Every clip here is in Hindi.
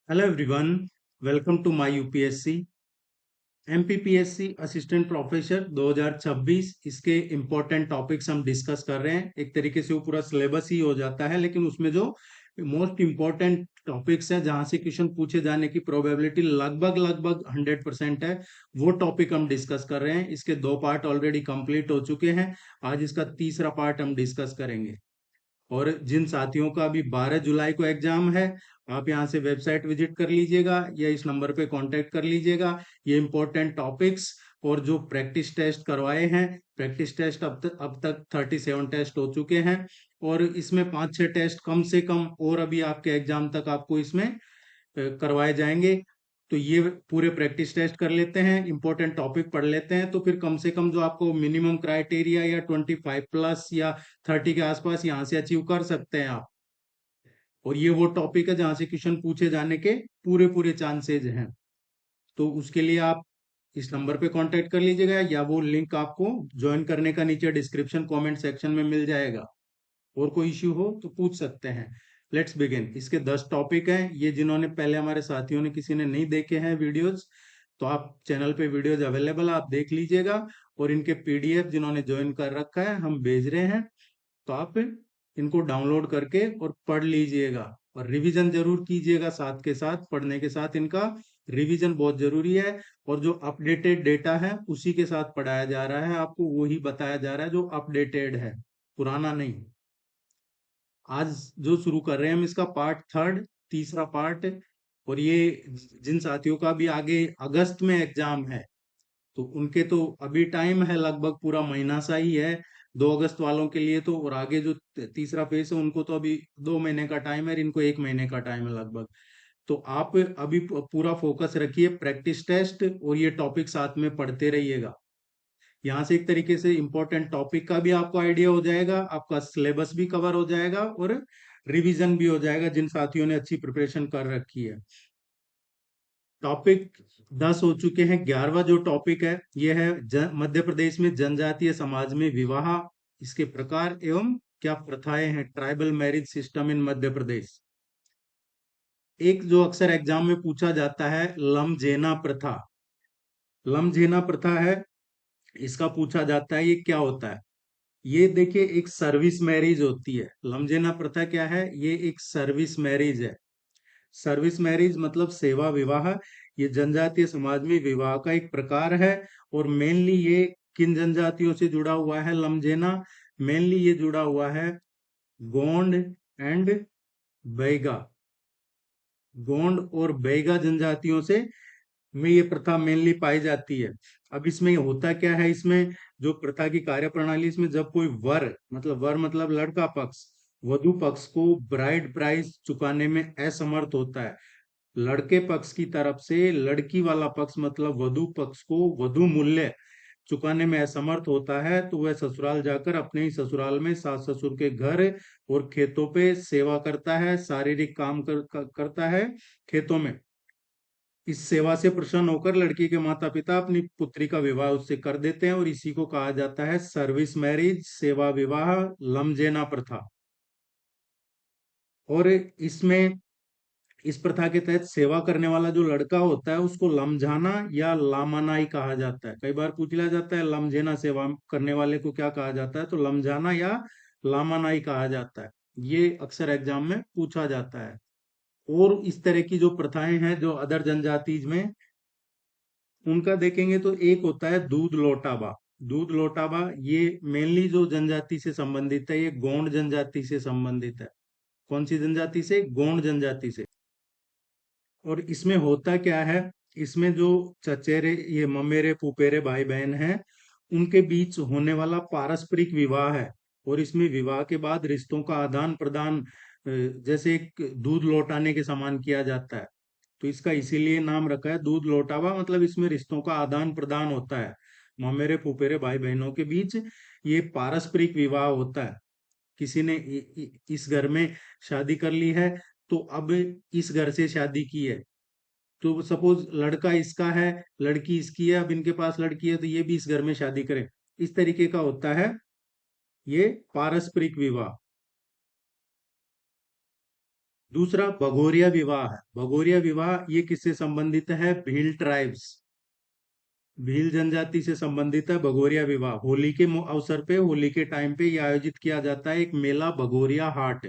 Hello everyone, welcome to my UPSC MPPSC assistant professor 2026। इसके इम्पोर्टेंट टॉपिक्स हम डिस्कस कर रहे हैं। एक तरीके से वो पूरा सिलेबस ही हो जाता है, लेकिन उसमें जो मोस्ट इम्पोर्टेंट टॉपिक्स है जहां से क्वेश्चन पूछे जाने की प्रोबेबिलिटी लगभग लगभग 100% है, वो टॉपिक हम डिस्कस कर रहे हैं। इसके दो पार्ट ऑलरेडी कंप्लीट हो चुके हैं। आज इसका तीसरा पार्ट हम डिस्कस करेंगे। और जिन साथियों का अभी 12 जुलाई को एग्जाम है, आप यहाँ से वेबसाइट विजिट कर लीजिएगा या इस नंबर पे कांटेक्ट कर लीजिएगा। ये इंपॉर्टेंट टॉपिक्स और जो प्रैक्टिस टेस्ट करवाए हैं, प्रैक्टिस टेस्ट अब तक 37 टेस्ट हो चुके हैं। और इसमें 5-6 टेस्ट कम से कम और अभी आपके एग्जाम तक आपको इसमें करवाए जाएंगे। तो ये पूरे प्रैक्टिस टेस्ट कर लेते हैं, इंपॉर्टेंट टॉपिक पढ़ लेते हैं, तो फिर कम से कम जो आपको मिनिमम क्राइटेरिया या 25+ या 30 के आसपास यहाँ से अचीव कर सकते हैं आप। और ये वो टॉपिक है जहां से क्वेश्चन पूछे जाने के पूरे पूरे चांसेज हैं। तो उसके लिए आप इस नंबर पे कांटेक्ट कर लीजिएगा या वो लिंक आपको ज्वाइन करने का नीचे डिस्क्रिप्शन कमेंट सेक्शन में मिल जाएगा। और कोई इश्यू हो तो पूछ सकते हैं। Let's begin. इसके 10 टॉपिक हैं। ये जिन्होंने पहले, हमारे साथियों ने किसी ने नहीं देखे हैं वीडियोस, तो आप चैनल पे वीडियोज अवेलेबल आप देख लीजिएगा। और इनके पीडीएफ जिन्होंने ज्वाइन कर रखा है हम भेज रहे हैं, तो आप इनको डाउनलोड करके और पढ़ लीजिएगा। और रिवीजन जरूर कीजिएगा, साथ के साथ पढ़ने के साथ इनका रिवीजन बहुत जरूरी है। और जो अपडेटेड डेटा है उसी के साथ पढ़ाया जा रहा है, आपको वही बताया जा रहा है जो अपडेटेड है, पुराना नहीं। आज जो शुरू कर रहे हैं हम इसका पार्ट थर्ड, तीसरा पार्ट। और ये जिन साथियों का भी आगे अगस्त में एग्जाम है, तो उनके तो अभी टाइम है, लगभग पूरा महीना सा ही है 2 अगस्त वालों के लिए तो। और आगे जो तीसरा फेज है उनको तो अभी 2 महीने का टाइम है, इनको 1 महीने का टाइम है लगभग। तो आप अभी पूरा फोकस रखिए प्रैक्टिस टेस्ट और ये टॉपिक साथ में पढ़ते रहिएगा। यहाँ से एक तरीके से इंपॉर्टेंट टॉपिक का भी आपको आइडिया हो जाएगा, आपका सिलेबस भी कवर हो जाएगा और रिवीजन भी हो जाएगा जिन साथियों ने अच्छी प्रिपरेशन कर रखी है। टॉपिक 10 हो चुके हैं। 11वां जो टॉपिक है ये है मध्य प्रदेश में जनजातीय समाज में विवाह, इसके प्रकार एवं क्या प्रथाएं हैं, tribal marriage system in Madhya Pradesh. एक जो अक्सर एग्जाम में पूछा जाता है, लमजेना प्रथा। लमजेना प्रथा है, इसका पूछा जाता है ये क्या होता है। ये देखिए, एक सर्विस मैरिज होती है। लमजेना प्रथा क्या है, ये एक सर्विस मैरिज है। सर्विस मैरिज मतलब सेवा विवाह। ये जनजातीय समाज में विवाह का एक प्रकार है। और मेनली ये किन जनजातियों से जुड़ा हुआ है लमजेना? मेनली ये जुड़ा हुआ है गोंड एंड बैगा। गोंड और बैगा जनजातियों से में ये प्रथा मेनली पाई जाती है। अब इसमें होता क्या है, इसमें जो प्रथा की कार्यप्रणाली, इसमें जब कोई वर मतलब लड़का पक्ष वधु पक्ष को ब्राइड प्राइस चुकाने में असमर्थ होता है, लड़के पक्ष की तरफ से लड़की वाला पक्ष मतलब वधु पक्ष को वधु मूल्य चुकाने में असमर्थ होता है, तो वह ससुराल जाकर अपने ही ससुराल में सास ससुर के घर और खेतों पे सेवा करता है, शारीरिक काम करता है खेतों में। इस सेवा से प्रसन्न होकर लड़की के माता पिता अपनी पुत्री का विवाह उससे कर देते हैं, और इसी को कहा जाता है सर्विस मैरिज, सेवा विवाह, लमजेना प्रथा। और इसमें इस प्रथा के तहत सेवा करने वाला जो लड़का होता है उसको लमझाना या लामानाई कहा जाता है। कई बार पूछ लिया जाता है लमझेना सेवा करने वाले को क्या कहा जाता है, तो लमझाना या लामानाई कहा जाता है। ये अक्सर एग्जाम में पूछा जाता है। और इस तरह की जो प्रथाएं हैं जो अदर जनजाति में, उनका देखेंगे तो एक होता है दूध लौटाबा। दूध लौटाबा ये मेनली जो जनजाति से संबंधित है, ये गोंड जनजाति से संबंधित है। कौन सी जनजाति से? गोंड जनजाति से। और इसमें होता क्या है, इसमें जो चचेरे, ये ममेरे पुपेरे भाई बहन हैं, उनके बीच होने वाला पारस्परिक विवाह है। और इसमें विवाह के बाद रिश्तों का आदान प्रदान जैसे एक दूध लौटाने के समान किया जाता है। तो इसका इसीलिए नाम रखा है दूध लौटावा, मतलब इसमें रिश्तों का आदान प्रदान होता है ममेरे फुफेरे भाई बहनों के बीच। ये पारस्परिक विवाह होता है। किसी ने इस घर में शादी कर ली है, तो अब इस घर से शादी की है, तो सपोज लड़का इसका है, लड़की इसकी है, अब इनके पास लड़की है तो ये भी इस घर में शादी करें, इस तरीके का होता है ये पारस्परिक विवाह। दूसरा भगोरिया विवाह है। भगोरिया विवाह ये किससे संबंधित है? भील ट्राइब्स, भील जनजाति से संबंधित है भगोरिया विवाह। होली के अवसर पे, होली के टाइम पे ये आयोजित किया जाता है एक मेला, भगोरिया हाट।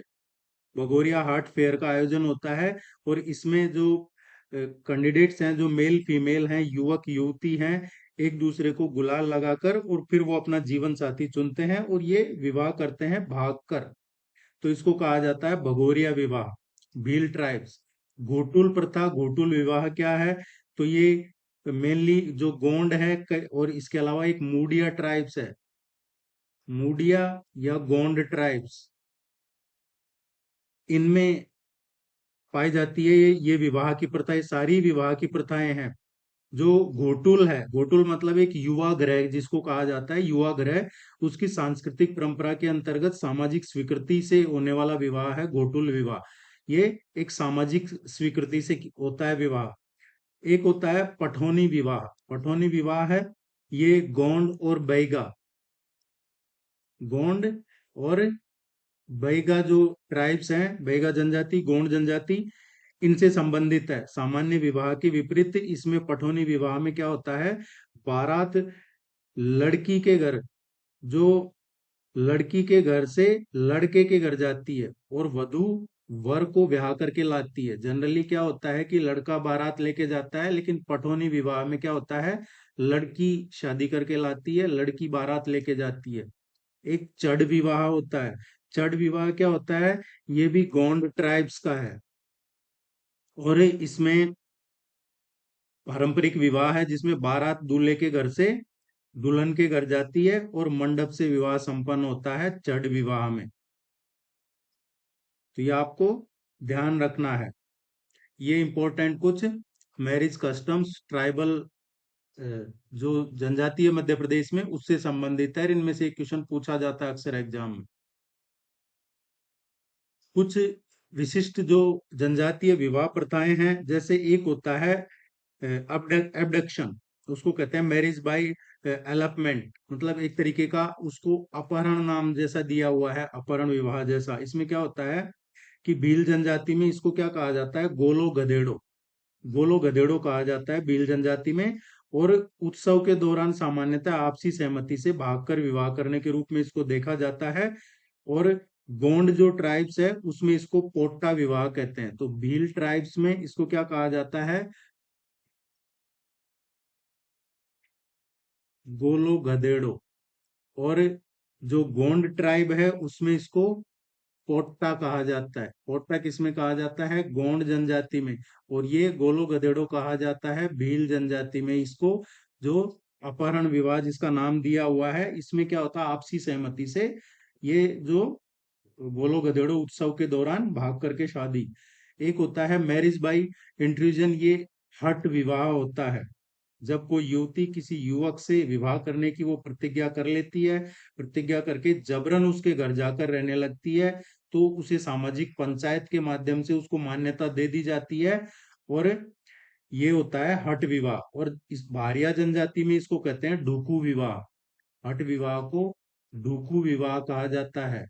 भगोरिया हाट फेयर का आयोजन होता है, और इसमें जो कैंडिडेट्स हैं, जो मेल फीमेल हैं, युवक युवती हैं, एक दूसरे को गुलाल लगाकर और फिर वो अपना जीवन साथी चुनते हैं और ये विवाह करते हैं भागकर। तो इसको कहा जाता है भगोरिया विवाह, भील ट्राइब्स। घोटुल प्रथा, घोटुल विवाह क्या है? तो ये मेनली जो गोंड है और इसके अलावा एक मूडिया ट्राइब्स है, मूडिया या गोंड ट्राइब्स, इनमें पाई जाती है ये विवाह की प्रथा। ये सारी विवाह की प्रथाएं हैं। जो घोटुल है, घोटुल मतलब एक युवा ग्रह जिसको कहा जाता है, युवा ग्रह, उसकी सांस्कृतिक परंपरा के अंतर्गत सामाजिक स्वीकृति से होने वाला विवाह है घोटुल विवाह। ये एक सामाजिक स्वीकृति से होता है विवाह। एक होता है पठौनी विवाह। पठौनी विवाह है ये गोंड और बैगा, गोंड और बैगा जो ट्राइब्स हैं, बैगा जनजाति, गोंड जनजाति, इनसे संबंधित है। सामान्य विवाह के विपरीत इसमें पठौनी विवाह में क्या होता है? बारात लड़की के घर, जो लड़की के घर से लड़के के घर जाती है और वधु वर को ब्याह करके लाती है। जनरली क्या होता है कि लड़का बारात लेके जाता है, लेकिन पठौनी विवाह में क्या होता है? लड़की शादी करके लाती है, लड़की बारात लेके जाती है। एक चड़ विवाह होता है। चड़ विवाह क्या होता है? ये भी गोंड ट्राइब्स का है, और इसमें पारंपरिक विवाह है जिसमें बारात दूल्हे के घर से दुल्हन के घर जाती है और मंडप से विवाह संपन्न होता है चड़ विवाह में। तो ये आपको ध्यान रखना है। ये इंपॉर्टेंट कुछ मैरिज कस्टम्स ट्राइबल जो जनजाति है मध्य प्रदेश में, उससे संबंधित है। इनमें से एक क्वेश्चन पूछा जाता है अक्सर एग्जाम में। कुछ विशिष्ट जो जनजातीय विवाह प्रथाएं हैं, जैसे एक होता है एबडक्शन, उसको कहते हैं मैरिज बाय एलपमेंट, मतलब एक तरीके का उसको अपहरण नाम जैसा दिया हुआ है, अपहरण विवाह जैसा। इसमें क्या होता है कि भील जनजाति में इसको क्या कहा जाता है? गोलो गधेड़ो, गोलो गधेड़ो कहा जाता है भील जनजाति में। और उत्सव के दौरान सामान्यतः आपसी सहमति से भागकर विवाह करने के रूप में इसको देखा जाता है। और गोंड जो ट्राइब्स है उसमें इसको पोट्टा विवाह कहते हैं। तो भील ट्राइब्स में इसको क्या कहा जाता है? गोलो गधेड़ो। और जो गोंड ट्राइब है उसमें इसको पोट्टा कहा जाता है। पोट्टा किसमें कहा जाता है? गोंड जनजाति में। और ये गोलो गधेड़ो कहा जाता है भील जनजाति में। इसको जो अपहरण विवाह जिसका नाम दिया हुआ है, इसमें क्या होता है? आपसी सहमति से ये जो गोलो गधेड़ो उत्सव के दौरान भाग करके शादी। एक होता है मैरिज बाई इंट्रूजन, ये हठ विवाह होता है। जब कोई युवती किसी युवक से विवाह करने की वो प्रतिज्ञा कर लेती है, प्रतिज्ञा करके जबरन उसके घर जाकर रहने लगती है, तो उसे सामाजिक पंचायत के माध्यम से उसको मान्यता दे दी जाती है। और ये होता है हठ विवाह। और इस भारिया जनजाति में इसको कहते हैं ढुकू विवाह। हठ विवाह को ढुकू विवाह कहा जाता है।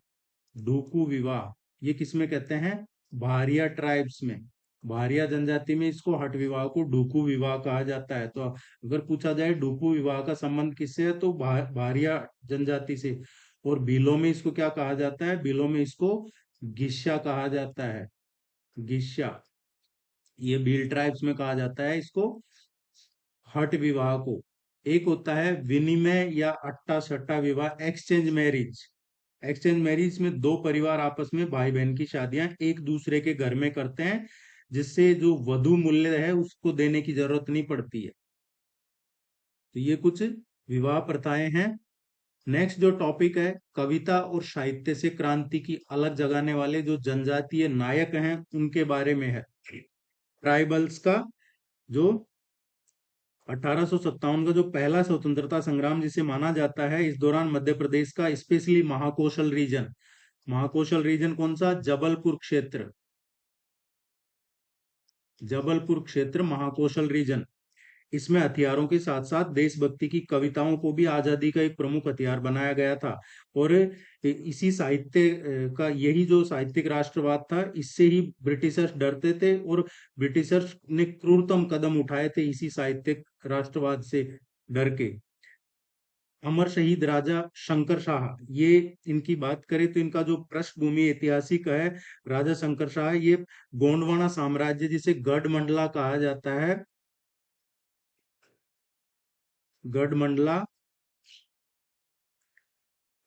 ढुकू विवाह ये किसमें कहते हैं? भारिया ट्राइब्स में, भारिया जनजाति में इसको हठ विवाह को ढुकू विवाह कहा जाता है। तो अगर पूछा जाए ढुकू विवाह का संबंध किससे है, तो भारिया जनजाति से। और भीलों में इसको क्या कहा जाता है? भीलों में इसको गिस्सा कहा जाता है, गिस्सा। ये भील ट्राइब्स में कहा जाता है इसको हठ विवाह को। एक होता है विनिमय या अट्टा सट्टा विवाह, एक्सचेंज मैरिज। एक्सचेंज मैरिज में दो परिवार आपस में भाई बहन की शादियां एक दूसरे के घर में करते हैं, जिससे जो वधु मूल्य है उसको देने की जरूरत नहीं पड़ती है। तो ये कुछ विवाह प्रथाएं हैं। नेक्स्ट जो टॉपिक है, कविता और साहित्य से क्रांति की अलग जगाने वाले जो जनजातीय नायक हैं उनके बारे में है। ट्राइबल्स का जो 1857 का जो पहला स्वतंत्रता संग्राम जिसे माना जाता है, इस दौरान मध्य प्रदेश का specially Mahakaushal region, Mahakaushal region कौन सा? जबलपुर क्षेत्र, जबलपुर क्षेत्र महाकौशल रीजन, इसमें हथियारों के साथ साथ देशभक्ति की कविताओं को भी आजादी का एक प्रमुख हथियार बनाया गया था। और इसी साहित्य का यही जो साहित्यिक राष्ट्रवाद था, इससे ही ब्रिटिशर्स डरते थे और ब्रिटिशर्स ने क्रूरतम कदम उठाए थे इसी साहित्यिक राष्ट्रवाद से डर के। अमर शहीद राजा शंकर शाह, ये इनकी बात करें तो इनका जो पृष्ठभूमि ऐतिहासिक है, राजा शंकर शाह ये गोंडवाना साम्राज्य जिसे गढ़मंडला कहा जाता है, गढ़मंडला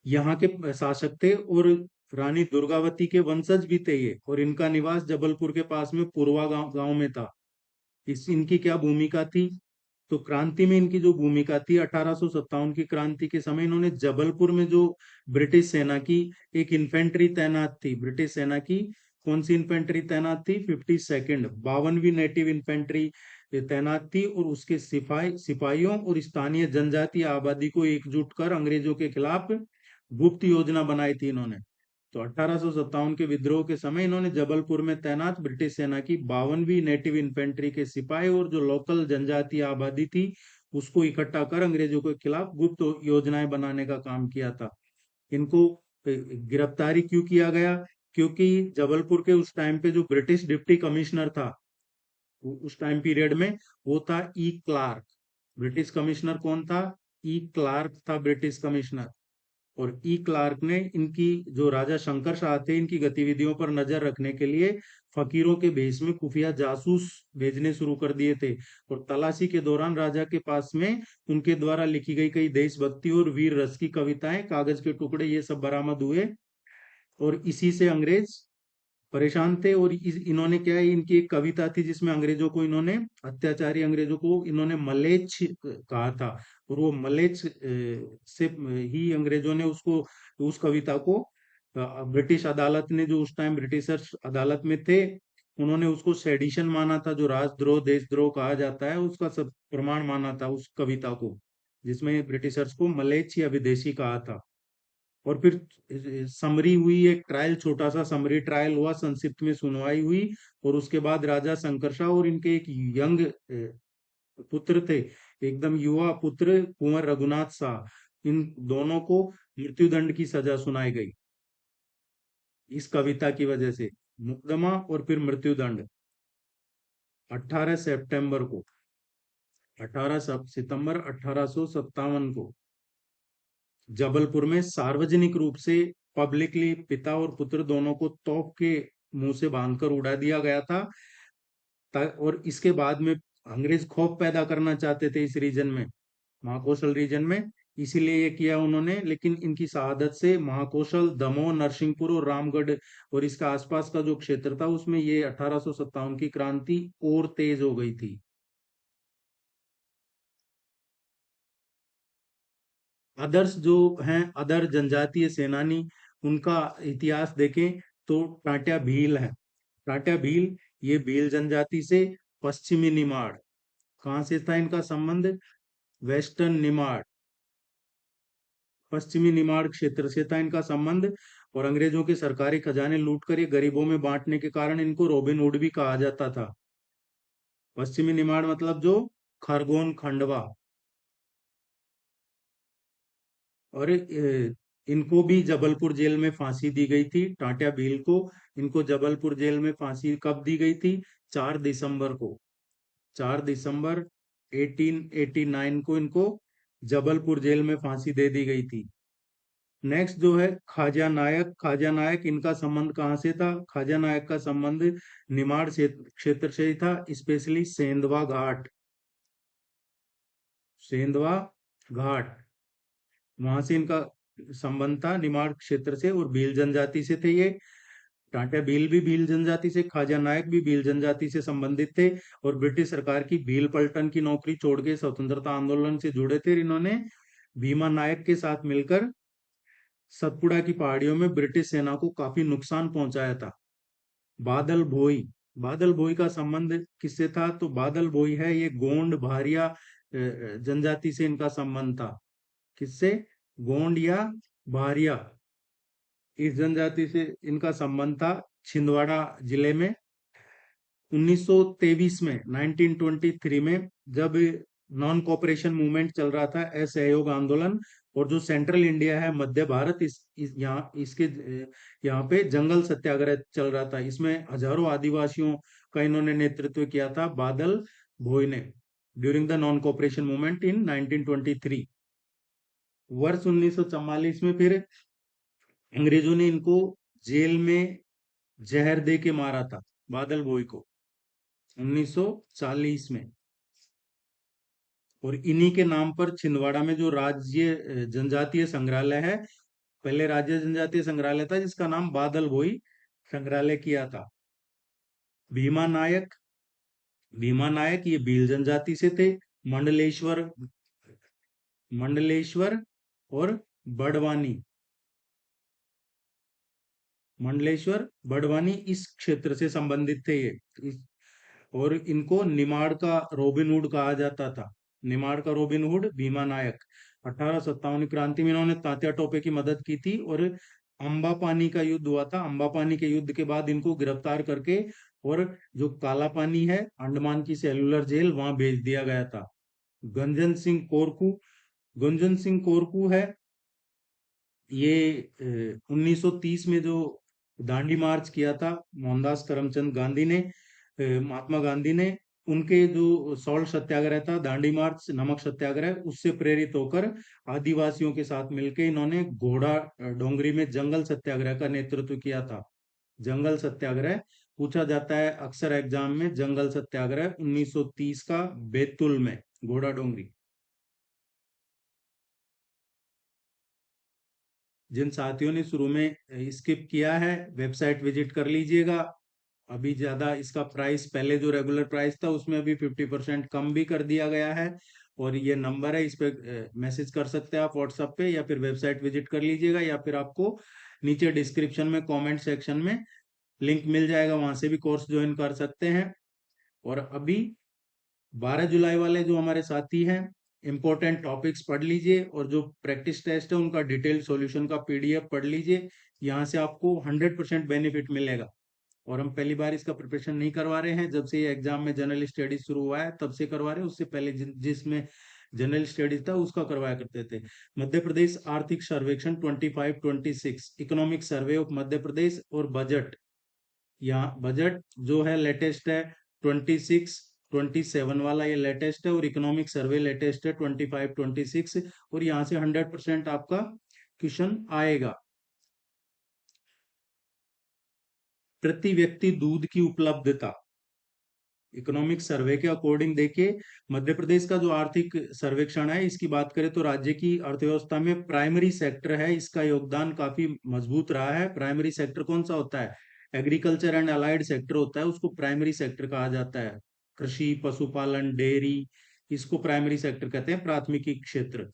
यहाँ के शासक थे और रानी दुर्गावती के वंशज भी थे ये। और इनका निवास जबलपुर के पास में पुरवा गांव में था। इस इनकी क्या भूमिका थी? तो क्रांति में इनकी जो भूमिका थी, 1857 की क्रांति के समय इन्होंने जबलपुर में जो ब्रिटिश सेना की एक इन्फेंट्री तैनात थी, ब्रिटिश सेना की कौन सी इन्फेंट्री तैनात थी? 52nd 52वीं नेटिव इन्फेंट्री तैनात थी। और उसके सिपाहियों और स्थानीय जनजातीय आबादी को एकजुट कर अंग्रेजों के खिलाफ गुप्त योजना बनाई थी इन्होंने। तो 1857 के विद्रोह के समय इन्होंने जबलपुर में तैनात ब्रिटिश सेना की 52वीं नेटिव इन्फेंट्री के सिपाही और जो लोकल जनजातीय आबादी थी उसको इकट्ठा कर अंग्रेजों के खिलाफ गुप्त योजनाएं बनाने का काम किया था। इनको गिरफ्तारी क्यों किया गया? क्योंकि जबलपुर के उस टाइम पे जो ब्रिटिश डिप्टी कमिश्नर था उस टाइम पीरियड में, वो था ई क्लार्क। ब्रिटिश कमिश्नर कौन था? ई क्लार्क था ब्रिटिश कमिश्नर। और ई क्लार्क ने इनकी जो राजा शंकर शाह थे इनकी गतिविधियों पर नजर रखने के लिए फकीरों के भेष में खुफिया जासूस भेजने शुरू कर दिए थे। और तलाशी के दौरान राजा के पास में उनके द्वारा लिखी गई कई देशभक्ति और वीर रस की कविताएं, कागज के टुकड़े, ये सब बरामद हुए। और इसी से अंग्रेज परेशान थे। और इन्होंने क्या है, इनकी एक कविता थी जिसमें अंग्रेजों को इन्होंने, अत्याचारी अंग्रेजों को इन्होंने मलेच्छ कहा था। और वो मलेच्छ से ही अंग्रेजों ने उसको, उस कविता को ब्रिटिश अदालत ने, जो उस टाइम ब्रिटिशर्स अदालत में थे, उन्होंने उसको सेडिशन माना था, जो राजद्रोह देशद्रोह कहा जाता है, उसका सब प्रमाण माना था उस कविता को, जिसमें ब्रिटिशर्स को मलेच्छ या विदेशी कहा था। और फिर समरी हुई, एक ट्रायल, छोटा सा समरी ट्रायल हुआ, संक्षिप्त में सुनवाई हुई। और उसके बाद राजा शंकर शाह और इनके एक यंग पुत्र थे, एकदम युवा पुत्र कुंवर रघुनाथ शाह, इन दोनों को मृत्युदंड की सजा सुनाई गई इस कविता की वजह से। मुकदमा और फिर मृत्युदंड 18 सितंबर को, 18 सितंबर 1857 को जबलपुर में सार्वजनिक रूप से पब्लिकली पिता और पुत्र दोनों को तोप के मुंह से बांधकर उड़ा दिया गया था। और इसके बाद में अंग्रेज खौफ पैदा करना चाहते थे इस रीजन में, महाकौशल रीजन में, इसीलिए ये किया उन्होंने। लेकिन इनकी शहादत से महाकौशल, दमोह, नरसिंहपुर और रामगढ़ और इसका आसपास का जो क्षेत्र था उसमें ये 1857 की क्रांति और तेज हो गई थी। अदर्स जो हैं, अदर जनजातीय सेनानी, उनका इतिहास देखें तो टाट्या भील है। टाट्या भील, ये भील जनजाति से पश्चिमी निमाड़, कहाँ से था इनका संबंध? वेस्टर्न निमाड़, पश्चिमी निमाड़ क्षेत्र से था इनका संबंध। और अंग्रेजों के सरकारी खजाने लूट कर ये गरीबों में बांटने के कारण इनको रॉबिन हुड भी कहा जाता था। पश्चिमी निमाड़ मतलब जो खरगोन खंडवा। और इनको भी जबलपुर जेल में फांसी दी गई थी, टाट्या भील को। इनको जबलपुर जेल में फांसी कब दी गई थी? 4 दिसंबर को, 4 दिसंबर 1889 को इनको जबलपुर जेल में फांसी दे दी गई थी। नेक्स्ट जो है ख्वाजा नायक। ख्वाजा नायक, इनका संबंध कहाँ से था? ख्वाजा नायक का संबंध निमाड़ क्षेत्र से ही था, स्पेशली सेंधवा घाट, सेंधवा घाट, वहां से इनका संबंध था, निमाड़ क्षेत्र से। और भील जनजाति से थे ये। टाटा भील भी भील जनजाति से, ख्वाजा नायक भी भील जनजाति से संबंधित थे। और ब्रिटिश सरकार की भील पलटन की नौकरी छोड़ के स्वतंत्रता आंदोलन से जुड़े थे इन्होंने। भीमा नायक के साथ मिलकर सतपुड़ा की पहाड़ियों में ब्रिटिश सेना को काफी नुकसान पहुंचाया था। बादल भोई, बादल भोई का संबंध किससे था? तो बादल भोई है ये गोंड भारिया जनजाति से इनका संबंध था। किससे? गोंड या भारिया, इस जनजाति से इनका संबंध था। छिंदवाड़ा जिले में 1923 में, 1923 में, जब नॉन कोऑपरेशन मूवमेंट चल रहा था, असहयोग आंदोलन। और जो सेंट्रल इंडिया है, मध्य भारत, इस यहाँ इसके यहाँ पे जंगल सत्याग्रह चल रहा था। इसमें हजारों आदिवासियों का इन्होंने नेतृत्व किया था, बादल भोई ने, during the non cooperation movement in 1923। वर्ष 1944 में फिर अंग्रेजों ने इनको जेल में जहर दे के मारा था, बादल भोई को, 1940 में। और इन्हीं के नाम पर छिंदवाड़ा में जो राज्य जनजातीय संग्रहालय है, पहले राज्य जनजातीय संग्रहालय था जिसका नाम बादल भोई संग्रहालय किया था। भीमा नायक, भीमा नायक ये भील जनजाति से थे। मंडलेश्वर, मंडलेश्वर और बड़वानी, मंडलेश्वर बड़वानी इस क्षेत्र से संबंधित थे ये। और इनको निमाड़ का रोबिनहुड कहा जाता था, निमाड़ का रोबिनहुड भीमा नायक। 1857 क्रांति में इन्होंने तात्या टोपे की मदद की थी। और अम्बापानी का युद्ध हुआ था, अम्बापानी के युद्ध के बाद इनको गिरफ्तार करके और जो काला पानी है, अंडमान की सेलुलर जेल, वहां भेज दिया गया था। गंजन सिंह कोरकू, गुंजन सिंह कोरकू है, ये 1930 में जो दांडी मार्च किया था मोहनदास करमचंद गांधी ने, महात्मा गांधी ने, उनके जो सॉल्ट सत्याग्रह था, दांडी मार्च, नमक सत्याग्रह, उससे प्रेरित होकर आदिवासियों के साथ मिलकर इन्होंने घोड़ा डोंगरी में जंगल सत्याग्रह का नेतृत्व किया था। जंगल सत्याग्रह पूछा जाता है अक्सर एग्जाम में, जंगल सत्याग्रह 1930 का, बैतूल में, घोड़ा डोंगरी। जिन साथियों ने शुरू में स्किप किया है, वेबसाइट विजिट कर लीजिएगा। अभी ज्यादा इसका प्राइस, पहले जो रेगुलर प्राइस था उसमें अभी 50% कम भी कर दिया गया है। और ये नंबर है, इस पे मैसेज कर सकते हैं आप व्हाट्सएप पे, या फिर वेबसाइट विजिट कर लीजिएगा, या फिर आपको नीचे डिस्क्रिप्शन में कमेंट सेक्शन में लिंक मिल जाएगा, वहां से भी कोर्स ज्वाइन कर सकते हैं। और अभी 12 जुलाई वाले जो हमारे साथी हैं, इंपॉर्टेंट टॉपिक्स पढ़ लीजिए, और जो प्रैक्टिस टेस्ट है उनका डिटेल सॉल्यूशन का पीडीएफ पढ़ लीजिए। यहाँ से आपको 100% बेनिफिट मिलेगा। और हम पहली बार इसका प्रिपरेशन नहीं करवा रहे हैं, जब से ये एग्जाम में जनरल स्टडीज शुरू हुआ है तब से करवा रहे हैं। उससे पहले जिसमें जनरल स्टडीज था उसका करवाया करते थे। मध्य प्रदेश आर्थिक सर्वेक्षण 25-26, economic survey of Madhya Pradesh, और बजट, यहाँ बजट जो है लेटेस्ट है 26-27 वाला, ये लेटेस्ट है। और इकोनॉमिक सर्वे लेटेस्ट है 25-26। और यहाँ से 100% आपका क्वेश्चन आएगा। प्रति व्यक्ति दूध की उपलब्धता, इकोनॉमिक सर्वे के अकॉर्डिंग देखिए, मध्य प्रदेश का जो आर्थिक सर्वेक्षण है, इसकी बात करें तो राज्य की अर्थव्यवस्था में प्राइमरी सेक्टर है, इसका योगदान काफी मजबूत रहा है। प्राइमरी सेक्टर कौन सा होता है? एग्रीकल्चर एंड अलाइड सेक्टर होता है, उसको प्राइमरी सेक्टर कहा जाता है। कृषि, पशुपालन, डेयरी, इसको प्राइमरी सेक्टर कहते हैं, प्राथमिकी क्षेत्र।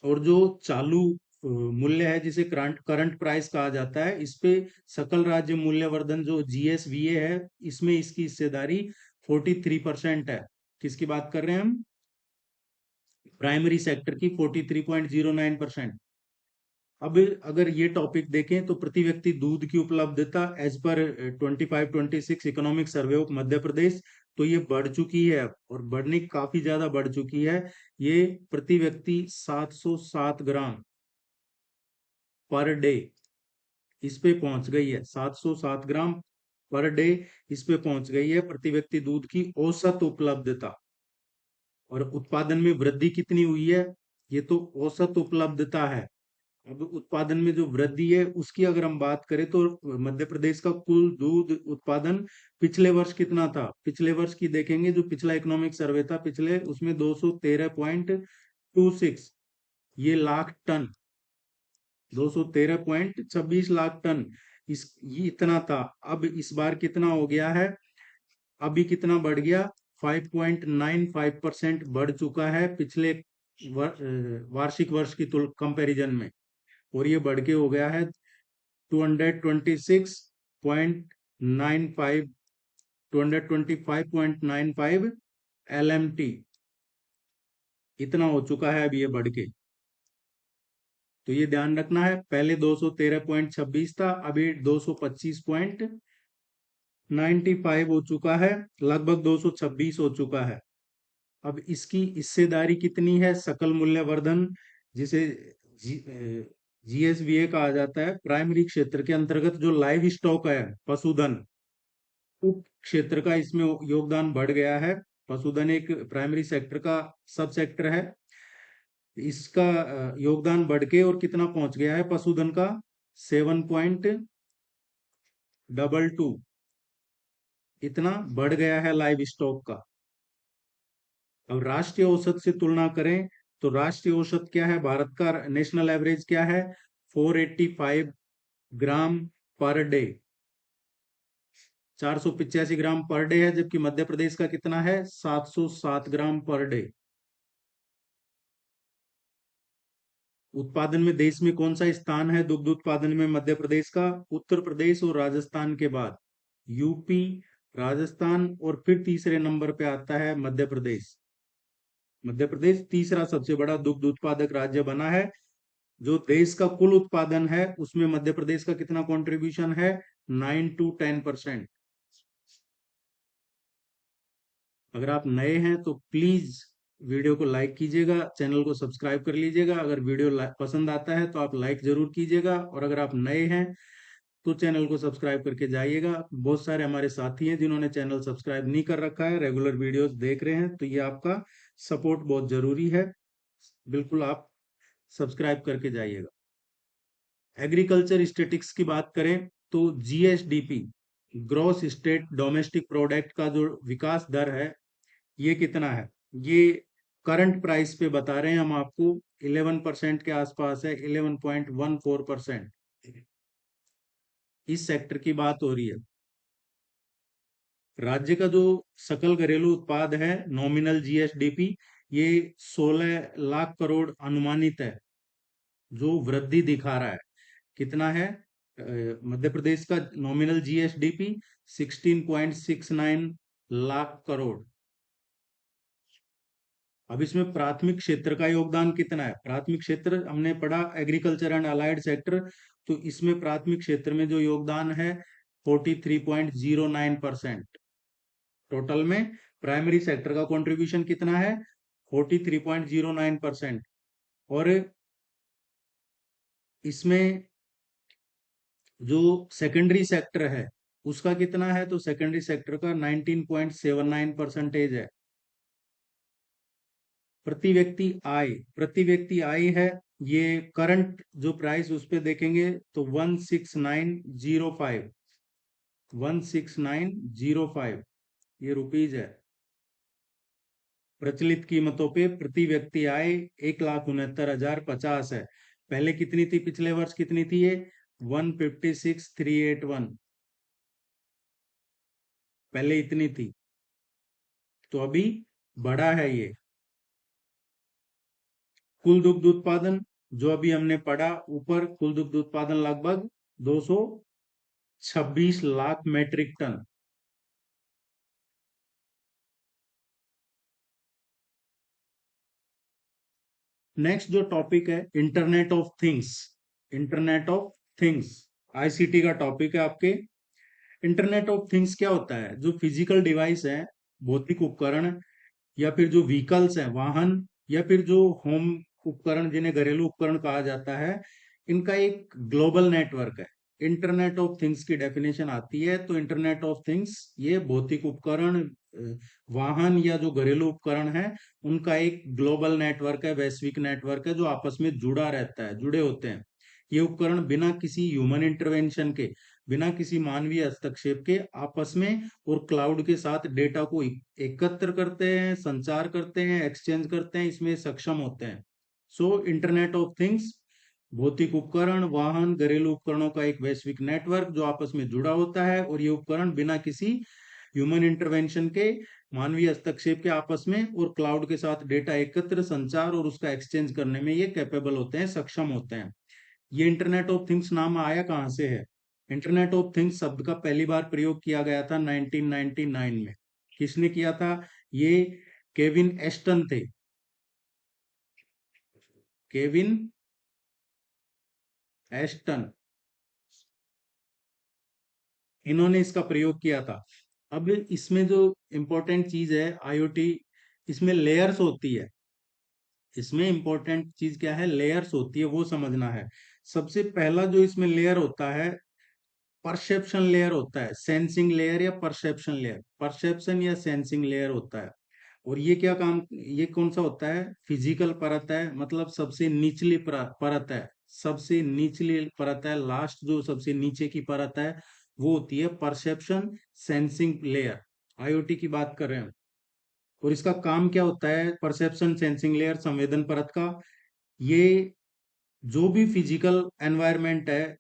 और जो चालू मूल्य है, जिसे करंट करंट प्राइस कहा जाता है, इस पे सकल राज्य मूल्यवर्धन जो जीएसवीए है, इसमें इसकी हिस्सेदारी 43% है। किसकी बात कर रहे हैं हम? प्राइमरी सेक्टर की, 43.09%। अब अगर ये टॉपिक देखें तो प्रति व्यक्ति दूध की उपलब्धता as per 25-26 economic survey of Madhya Pradesh, तो ये बढ़ चुकी है, और बढ़ने काफी ज्यादा बढ़ चुकी है। ये प्रति व्यक्ति 707 ग्राम पर डे इस पे पहुंच गई है, 707 ग्राम पर डे इस पे पहुंच गई है प्रति व्यक्ति दूध की औसत उपलब्धता। और उत्पादन में वृद्धि कितनी हुई है? ये तो औसत उपलब्धता है। अब उत्पादन में जो वृद्धि है उसकी अगर हम बात करें तो मध्य प्रदेश का कुल दूध उत्पादन पिछले वर्ष कितना था? पिछले वर्ष की देखेंगे, जो पिछला इकोनॉमिक सर्वे था पिछले, उसमें 213.26 ये लाख टन, 213.26 लाख टन, ये इतना था। अब इस बार कितना हो गया है? अभी कितना बढ़ गया? 5.95% बढ़ चुका है पिछले वार्षिक वर्ष की तुल कंपैरिजन में। और ये बढ़ के हो गया है 226.95, 225.95 LMT, इतना हो चुका है अब ये बढ़ के। तो ये ध्यान रखना है, पहले 213.26 था, अभी 225.95 हो चुका है, लगभग 226 हो चुका है। अब इसकी हिस्सेदारी कितनी है सकल मूल्यवर्धन, जिसे जीएसवीए कहा जाता है, प्राइमरी क्षेत्र के अंतर्गत जो लाइव स्टॉक है, पशुधन, उप क्षेत्र का इसमें योगदान बढ़ गया है। पशुधन एक प्राइमरी सेक्टर का सब सेक्टर है। इसका योगदान बढ़ के और कितना पहुंच गया है पशुधन का, 7.22, इतना बढ़ गया है लाइव स्टॉक का। अब राष्ट्रीय औसत से तुलना करें तो राष्ट्रीय औसत क्या है, भारत का नेशनल एवरेज क्या है, 485 ग्राम पर डे, 485 ग्राम पर डे है, जबकि मध्य प्रदेश का कितना है, 707 ग्राम पर डे। उत्पादन में देश में कौन सा स्थान है दुग्ध उत्पादन में मध्य प्रदेश का, उत्तर प्रदेश और राजस्थान के बाद यूपी, राजस्थान और फिर तीसरे नंबर पे आता है मध्य प्रदेश। मध्य प्रदेश तीसरा सबसे बड़ा दुग्ध उत्पादक राज्य बना है। जो देश का कुल उत्पादन है उसमें मध्य प्रदेश का कितना कंट्रीब्यूशन है, 9 to 10%। अगर आप नए हैं तो प्लीज वीडियो को लाइक कीजिएगा, चैनल को सब्सक्राइब कर लीजिएगा। अगर वीडियो पसंद आता है तो आप लाइक जरूर कीजिएगा, और अगर आप नए हैं तो चैनल को सब्सक्राइब करके जाइएगा। बहुत सारे हमारे साथी हैं जिन्होंने चैनल सब्सक्राइब नहीं कर रखा है, रेगुलर वीडियोस देख रहे हैं, तो ये आपका सपोर्ट बहुत जरूरी है। बिल्कुल आप सब्सक्राइब करके जाइएगा। एग्रीकल्चर स्टेटिक्स की बात करें तो GSDP, gross state domestic product का जो विकास दर है ये कितना है, ये करंट प्राइस पे बता रहे हैं हम आपको, 11% के आसपास है, 11.14%। इस सेक्टर की बात हो रही है। राज्य का जो सकल घरेलू उत्पाद है, नॉमिनल जीएसडीपी, ये 16 लाख करोड़ अनुमानित है, जो वृद्धि दिखा रहा है। कितना है मध्य प्रदेश का नॉमिनल जीएसडीपी, 16.69 लाख करोड़। अब इसमें प्राथमिक क्षेत्र का योगदान कितना है, प्राथमिक क्षेत्र हमने पढ़ा एग्रीकल्चर एंड अलाइड सेक्टर, तो इसमें प्राथमिक क्षेत्र में जो योगदान है 43.09%। टोटल में प्राइमरी सेक्टर का कंट्रीब्यूशन कितना है, 43.09%। और इसमें जो सेकेंडरी सेक्टर है उसका कितना है, तो सेकेंडरी सेक्टर का 19.79% है। प्रति व्यक्ति आय है, ये करंट जो प्राइस उस पे देखेंगे तो 16905, 16905 ये रुपीज है। प्रचलित कीमतों पे प्रति व्यक्ति आय 1,69,050 है। पहले कितनी थी, पिछले वर्ष कितनी थी ये, 156,381, पहले इतनी थी, तो अभी बढ़ा है ये। कुल दुग्ध उत्पादन जो अभी हमने पढ़ा ऊपर, कुल दुग्ध उत्पादन लगभग 226 लाख मेट्रिक टन। नेक्स्ट जो टॉपिक है internet of things, internet of things ICT का टॉपिक है आपके। इंटरनेट ऑफ थिंग्स क्या होता है, जो फिजिकल डिवाइस है, भौतिक उपकरण, या फिर जो व्हीकल्स हैं, वाहन, या फिर जो होम उपकरण जिन्हें घरेलू उपकरण कहा जाता है, इनका एक ग्लोबल नेटवर्क है। इंटरनेट ऑफ थिंग्स की डेफिनेशन आती है तो इंटरनेट ऑफ थिंग्स ये भौतिक उपकरण, वाहन या जो घरेलू उपकरण है, उनका एक ग्लोबल नेटवर्क है, वैश्विक नेटवर्क है, जो आपस में जुड़ा रहता है, जुड़े होते हैं। ये उपकरण बिना किसी ह्यूमन इंटरवेंशन के, बिना किसी मानवीय हस्तक्षेप के आपस में और क्लाउड के साथ डेटा को एकत्र करते हैं, संचार करते हैं, एक्सचेंज करते हैं, इसमें सक्षम होते हैं। सो इंटरनेट ऑफ थिंग्स भौतिक उपकरण, वाहन, घरेलू उपकरणों का एक वैश्विक नेटवर्क जो आपस में जुड़ा होता है, और ये उपकरण बिना किसी ह्यूमन इंटरवेंशन के, मानवीय हस्तक्षेप के आपस में और क्लाउड के साथ डेटा एकत्र, संचार और उसका एक्सचेंज करने में ये कैपेबल होते हैं, सक्षम होते हैं। ये इंटरनेट ऑफ थिंग्स नाम आया कहां से है, इंटरनेट ऑफ थिंग्स शब्द का पहली बार प्रयोग किया गया था 1999 में। किसने किया था, ये केविन एस्टन थे, केविन एस्टन, इन्होंने इसका प्रयोग किया था। अब इसमें जो इंपॉर्टेंट चीज है आईओटी इसमें लेयर्स होती है। इसमें इंपॉर्टेंट चीज क्या है, लेयर्स होती है, वो समझना है। सबसे पहला जो इसमें लेयर होता है, परसेप्शन लेयर होता है। सेंसिंग लेयर या परसेप्शन लेयर, परसेप्शन या सेंसिंग लेयर होता है। और ये क्या काम, ये कौन सा होता है, फिजिकल परत है, मतलब सबसे निचली परत है। सबसे निचली परत है, लास्ट जो सबसे नीचे की परत है, वो होती है परसेप्शन सेंसिंग लेयर। आईओटी की बात कर रहे हैं। और इसका काम क्या होता है, परसेप्शन सेंसिंग लेयर, संवेदन परत का, ये जो भी फिजिकल एनवायरनमेंट है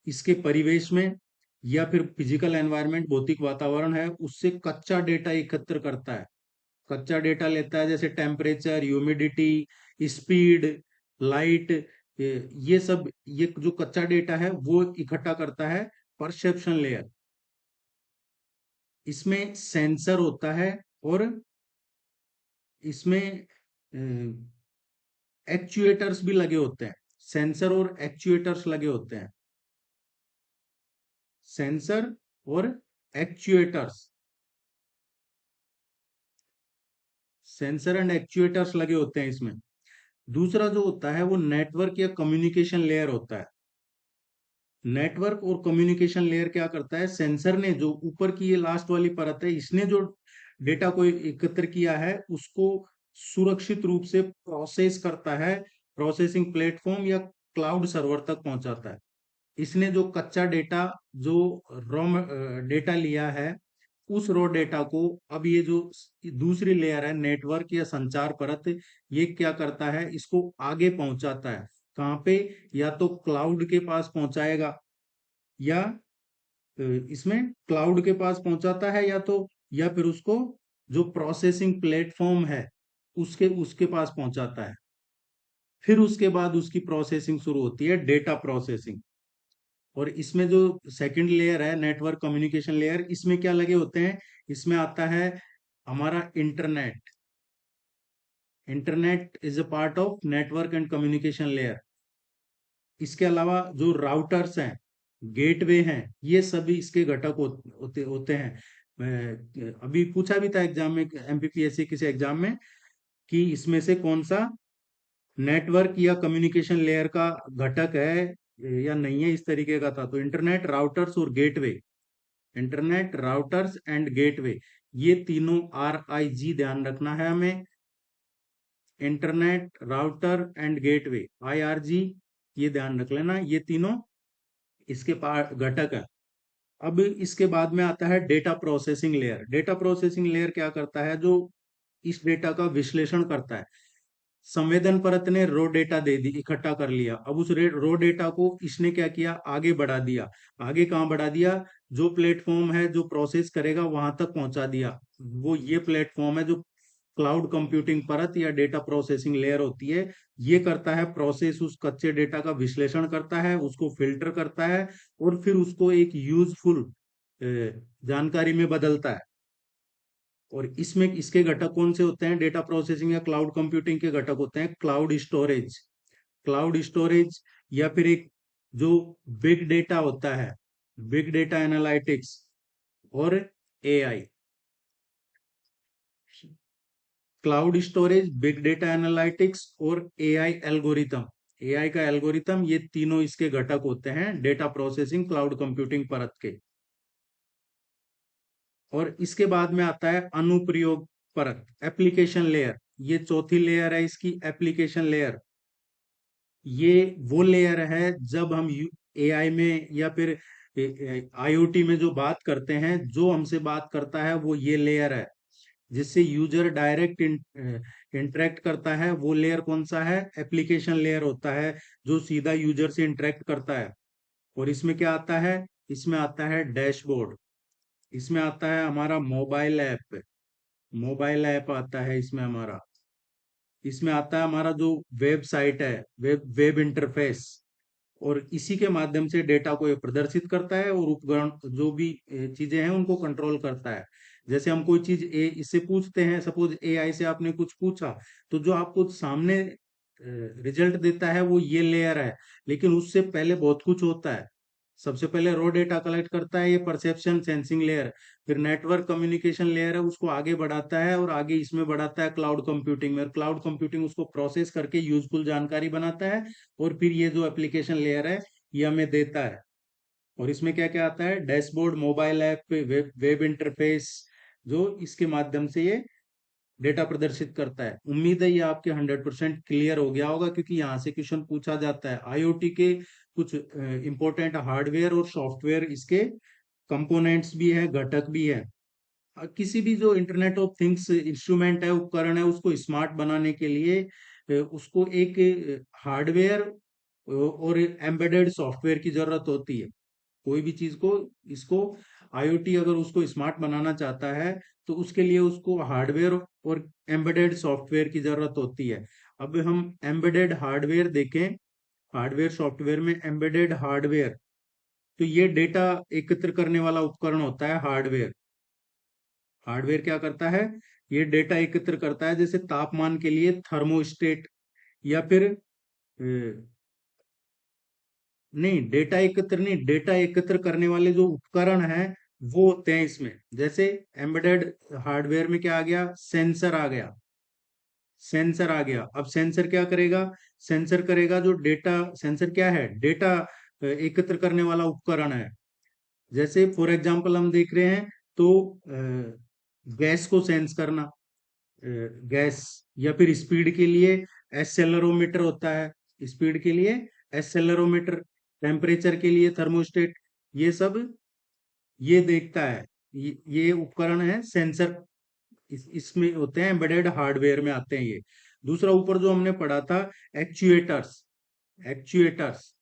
इसके परिवेश में, या फिर फिजिकल एनवायरनमेंट भौतिक वातावरण है, उससे कच्चा डेटा एकत्र करता है। कच्चा डेटा लेता है, जैसे टेम्परेचर, ह्यूमिडिटी, स्पीड, लाइट, ये सब, ये जो कच्चा डेटा है वो इकट्ठा करता है परसेप्शन लेयर। इसमें सेंसर होता है, और इसमें एक्चुएटर्स भी लगे होते हैं। सेंसर और एक्चुएटर्स लगे होते हैं। सेंसर और एक्चुएटर्स, सेंसर एंड एक्चुएटर्स लगे होते हैं इसमें। दूसरा जो होता है वो नेटवर्क या कम्युनिकेशन लेयर होता है। नेटवर्क और कम्युनिकेशन लेयर क्या करता है, सेंसर ने जो ऊपर की ये लास्ट वाली परत है, इसने जो डेटा को एकत्र किया है उसको सुरक्षित रूप से प्रोसेस करता है, प्रोसेसिंग प्लेटफॉर्म या क्लाउड सर्वर तक पहुंचाता है। इसने जो कच्चा डेटा, जो रॉ डेटा लिया है, उस रॉ डेटा को अब ये जो दूसरी लेयर है, नेटवर्क या संचार परत, ये क्या करता है, इसको आगे पहुंचाता है। कहाँ पे, या तो क्लाउड के पास पहुंचाएगा, या इसमें क्लाउड के पास पहुंचाता है, या तो या फिर उसको जो प्रोसेसिंग प्लेटफॉर्म है उसके उसके पास पहुंचाता है। फिर उसके बाद उसकी प्रोसेसिंग शुरू होती है, डेटा प्रोसेसिंग। और इसमें जो सेकंड लेयर है, नेटवर्क कम्युनिकेशन लेयर, इसमें क्या लगे होते हैं, इसमें आता है हमारा internet. Internet is a part of network and communication layer. इसके अलावा जो राउटर्स हैं, गेटवे हैं, ये सभी इसके घटक होते होते हैं। अभी पूछा भी था एग्जाम में, एमपीपीएससी किसी एग्जाम में, कि इसमें से कौन सा नेटवर्क या कम्युनिकेशन लेयर का घटक है या नहीं है, इस तरीके का था। तो इंटरनेट, राउटर्स और gateway, internet, routers and gateway, ये तीनों RIG ध्यान रखना है हमें। Internet, router and gateway, IRG, ये ध्यान रख लेना, ये तीनों इसके पार्ट घटक है। अब इसके बाद में आता है data processing layer. Data processing layer क्या करता है, जो इस डेटा का विश्लेषण करता है। संवेदन परत ने रो डेटा दे दी, इकट्ठा कर लिया। अब उस रो डेटा को इसने क्या किया, आगे बढ़ा दिया। आगे कहाँ बढ़ा दिया, जो प्लेटफॉर्म है जो प्रोसेस करेगा वहां तक पहुंचा दिया। वो ये प्लेटफॉर्म है जो क्लाउड कंप्यूटिंग परत या डेटा प्रोसेसिंग लेयर होती है। ये करता है प्रोसेस, उस कच्चे डेटा का विश्लेषण करता है, उसको फिल्टर करता है, और फिर उसको एक यूजफुल जानकारी में बदलता है। और इसमें इसके घटक कौन से होते हैं, डेटा प्रोसेसिंग या क्लाउड कंप्यूटिंग के घटक होते हैं क्लाउड स्टोरेज, क्लाउड स्टोरेज, या फिर एक जो बिग डेटा होता है, बिग डेटा एनालिटिक्स, और AI। Cloud storage, big data analytics और AI एल्गोरिथम। AI का एल्गोरिथम, ये तीनों इसके घटक होते हैं डेटा प्रोसेसिंग क्लाउड कंप्यूटिंग परत के। और इसके बाद में आता है अनुप्रयोग परत, एप्लीकेशन लेयर। ये चौथी लेयर है इसकी, एप्लीकेशन लेयर। ये वो लेयर है जब हम AI में या फिर IoT में जो बात करते हैं, जो हमसे बात करता है वो ये लेयर है। जिससे यूजर डायरेक्ट इंटरेक्ट करता है, वो लेयर कौन सा है, एप्लीकेशन लेयर होता है, जो सीधा यूजर से इंटरेक्ट करता है। और इसमें क्या आता है, इसमें आता है डैशबोर्ड, इसमें आता है हमारा मोबाइल ऐप, मोबाइल ऐप आता है इसमें हमारा। इसमें आता है हमारा जो वेबसाइट है, वेब इंटरफेस। और इसी के माध्यम से डेटा को ये प्रदर्शित करता है, और उपकरण जो भी चीजें हैं उनको कंट्रोल करता है। जैसे हम कोई चीज इससे पूछते हैं, सपोज AI से आपने कुछ पूछा, तो जो आपको सामने रिजल्ट देता है वो ये लेयर है। लेकिन उससे पहले बहुत कुछ होता है। सबसे पहले रो डेटा कलेक्ट करता है, ये परसेप्शन सेंसिंग लेयर। फिर नेटवर्क कम्युनिकेशन लेयर है, उसको आगे बढ़ाता है और आगे इसमें बढ़ाता है क्लाउड कंप्यूटिंग में, और क्लाउड कंप्यूटिंग उसको प्रोसेस करके यूजफुल जानकारी बनाता है, और फिर ये जो एप्लीकेशन लेयर है ये हमें देता है। और इसमें क्या क्या आता है, dashboard, mobile app, web interface, जो इसके माध्यम से ये डेटा प्रदर्शित करता है। उम्मीद है ये आपके 100% क्लियर हो गया होगा, क्योंकि यहाँ से क्वेश्चन पूछा जाता है। आईओटी के कुछ इंपॉर्टेंट हार्डवेयर और सॉफ्टवेयर इसके कंपोनेंट्स भी है, घटक भी है। किसी भी जो इंटरनेट ऑफ थिंग्स इंस्ट्रूमेंट है, उपकरण है, उसको स्मार्ट बनाने के लिए उसको एक हार्डवेयर और एम्बेडेड सॉफ्टवेयर की जरूरत होती है। कोई भी चीज को, इसको आईओटी अगर उसको स्मार्ट बनाना चाहता है तो उसके लिए उसको हार्डवेयर और एम्बेडेड सॉफ्टवेयर की जरूरत होती है। अब हम एम्बेडेड हार्डवेयर देखें, हार्डवेयर सॉफ्टवेयर में एम्बेडेड हार्डवेयर, तो ये डेटा एकत्र करने वाला उपकरण होता है हार्डवेयर। हार्डवेयर क्या करता है, ये डेटा एकत्र करता है, जैसे तापमान के लिए थर्मोस्टेट, या फिर नहीं, डेटा एकत्र नहीं, डेटा एकत्र करने वाले जो उपकरण हैं वो होते हैं इसमें। जैसे एम्बेडेड हार्डवेयर में क्या आ गया, सेंसर आ गया। सेंसर आ गया, अब सेंसर क्या करेगा, सेंसर करेगा जो डेटा, सेंसर क्या है, डेटा एकत्र करने वाला उपकरण है। जैसे फॉर एग्जांपल हम देख रहे हैं तो गैस को सेंस करना, गैस, या फिर स्पीड के लिए एक्सेलरोमीटर होता है, स्पीड के लिए एक्सेलरोमीटर, टेम्परेचर के लिए थर्मोस्टेट, ये सब ये देखता है। ये उपकरण है सेंसर, इसमें होते हैं, एम्बेडेड हार्डवेयर में आते हैं ये। दूसरा ऊपर जो हमने पढ़ा था, एक्चुएटर्स, एक्चुएटर्स,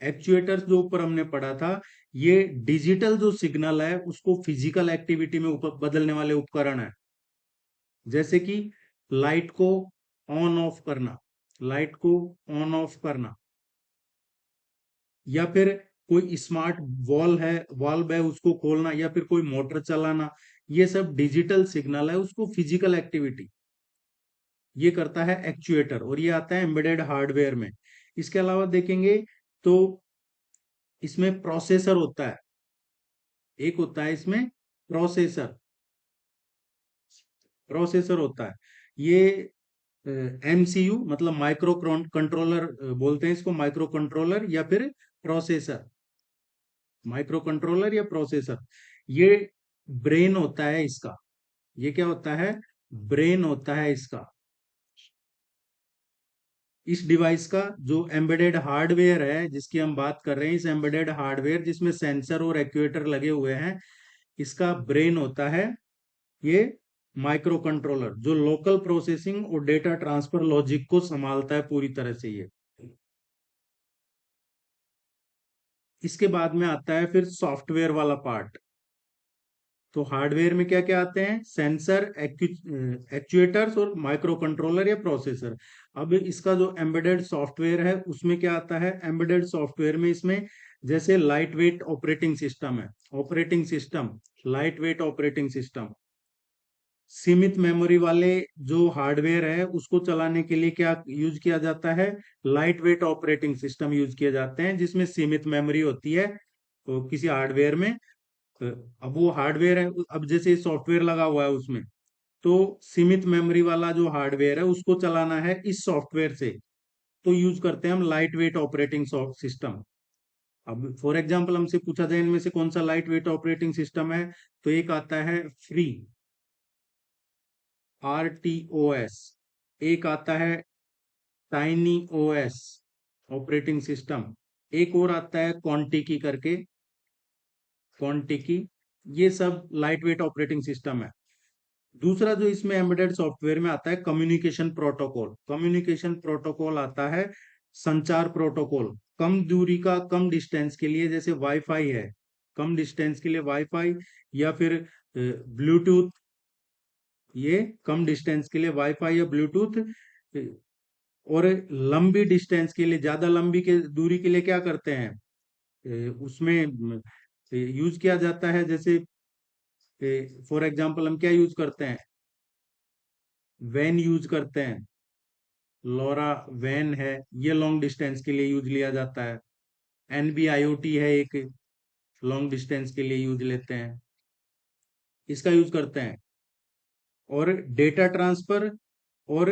एक्चुएटर्स जो ऊपर हमने पढ़ा था, ये डिजिटल जो सिग्नल है उसको फिजिकल एक्टिविटी में बदलने वाले उपकरण है। जैसे कि लाइट को ऑन ऑफ करना, लाइट को ऑन ऑफ करना, या फिर कोई स्मार्ट वॉल है, वॉल्व है, उसको खोलना, या फिर कोई मोटर चलाना, ये सब डिजिटल सिग्नल है, उसको फिजिकल एक्टिविटी ये करता है एक्चुएटर, और ये आता है एम्बेडेड हार्डवेयर में। इसके अलावा देखेंगे तो इसमें प्रोसेसर होता है, एक होता है इसमें प्रोसेसर, प्रोसेसर होता है। ये एमसीयू मतलब माइक्रो कंट्रोलर बोलते हैं इसको, माइक्रो कंट्रोलर या फिर प्रोसेसर, माइक्रो कंट्रोलर या प्रोसेसर। ये ब्रेन होता है इसका, ये क्या होता है, ब्रेन होता है इसका, इस डिवाइस का। जो एम्बेडेड हार्डवेयर है जिसकी हम बात कर रहे हैं, इस एम्बेडेड हार्डवेयर जिसमें सेंसर और एक्चुएटर लगे हुए हैं, इसका ब्रेन होता है ये माइक्रो कंट्रोलर, जो लोकल प्रोसेसिंग और डेटा ट्रांसफर लॉजिक को संभालता है पूरी तरह से ये। इसके बाद में आता है फिर सॉफ्टवेयर वाला पार्ट। तो हार्डवेयर में क्या क्या आते हैं, सेंसर, एक्चुएटर्स और माइक्रो कंट्रोलर या प्रोसेसर। अब इसका जो एम्बेडेड सॉफ्टवेयर है उसमें क्या आता है, एम्बेडेड सॉफ्टवेयर में इसमें जैसे लाइट वेट ऑपरेटिंग सिस्टम है, operating system, light weight operating system. सीमित मेमोरी वाले जो हार्डवेयर है उसको चलाने के लिए क्या यूज किया जाता है, light weight operating system use किए जाते हैं, जिसमें सीमित मेमोरी होती है तो किसी हार्डवेयर में। अब वो हार्डवेयर है, अब जैसे सॉफ्टवेयर लगा हुआ है उसमें, तो सीमित मेमोरी वाला जो हार्डवेयर है उसको चलाना है इस सॉफ्टवेयर से, तो यूज करते हैं हम लाइट वेट ऑपरेटिंग सिस्टम। अब फॉर एग्जांपल हमसे पूछा जाए इनमें से कौन सा लाइट वेट ऑपरेटिंग सिस्टम है, तो एक आता है फ्री, RTOS, एक आता है टाइनी OS ऑपरेटिंग सिस्टम, एक और आता है कॉन्टिकी करके, कॉन्टिकी। ये सब लाइट वेट ऑपरेटिंग सिस्टम है। दूसरा जो इसमें एम्बेडेड सॉफ्टवेयर में आता है कम्युनिकेशन प्रोटोकॉल, कम्युनिकेशन प्रोटोकॉल आता है, संचार प्रोटोकॉल, कम दूरी का, कम डिस्टेंस के लिए, जैसे वाईफाई है, कम डिस्टेंस के लिए वाईफाई, या फिर ब्लूटूथ, ये कम डिस्टेंस के लिए वाईफाई या ब्लूटूथ। और लंबी डिस्टेंस के लिए, ज्यादा लंबी के दूरी के लिए क्या करते हैं, उसमें यूज किया जाता है, जैसे फॉर एग्जांपल हम क्या यूज करते हैं, वैन यूज करते हैं, लोरा वैन है, ये लॉन्ग डिस्टेंस के लिए यूज लिया जाता है। NB-IoT है एक, लॉन्ग डिस्टेंस के लिए यूज लेते हैं, इसका यूज करते हैं। और डेटा ट्रांसफर और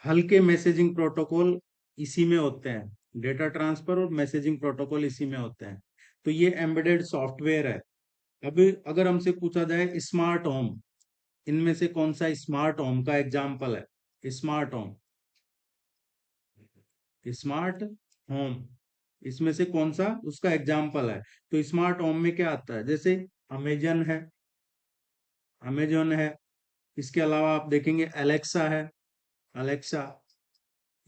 हल्के मैसेजिंग प्रोटोकॉल इसी में होते हैं। डेटा ट्रांसफर और मैसेजिंग प्रोटोकॉल इसी में होते हैं। तो ये एम्बेडेड सॉफ्टवेयर है। अब अगर हमसे पूछा जाए स्मार्ट होम, इनमें से कौन सा स्मार्ट होम का एग्जाम्पल है? स्मार्ट होम, स्मार्ट होम, इसमें से कौन सा उसका एग्जाम्पल है? तो स्मार्ट होम में क्या आता है? जैसे अमेजन है, अमेजन है। इसके अलावा आप देखेंगे एलेक्सा है, अलेक्सा,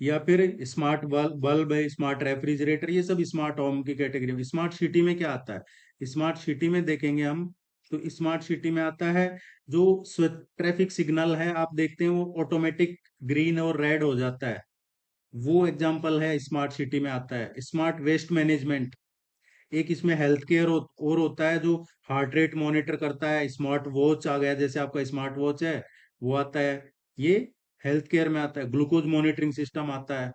या फिर स्मार्ट बल्ब है, स्मार्ट रेफ्रिजरेटर, ये सब स्मार्ट होम की कैटेगरी में। स्मार्ट सिटी में क्या आता है? स्मार्ट सिटी में देखेंगे हम, तो स्मार्ट सिटी में आता है जो ट्रैफिक सिग्नल है, आप देखते हैं वो ऑटोमेटिक ग्रीन और रेड हो जाता है, वो एग्जांपल है, स्मार्ट सिटी में आता है। स्मार्ट वेस्ट मैनेजमेंट, एक इसमें हेल्थ केयर और होता है, जो हार्ट रेट मॉनिटर करता है। स्मार्ट वॉच आ गया, जैसे आपका स्मार्ट वॉच है, वो आता है, ये हेल्थ केयर में आता है। ग्लूकोज मॉनिटरिंग सिस्टम आता है।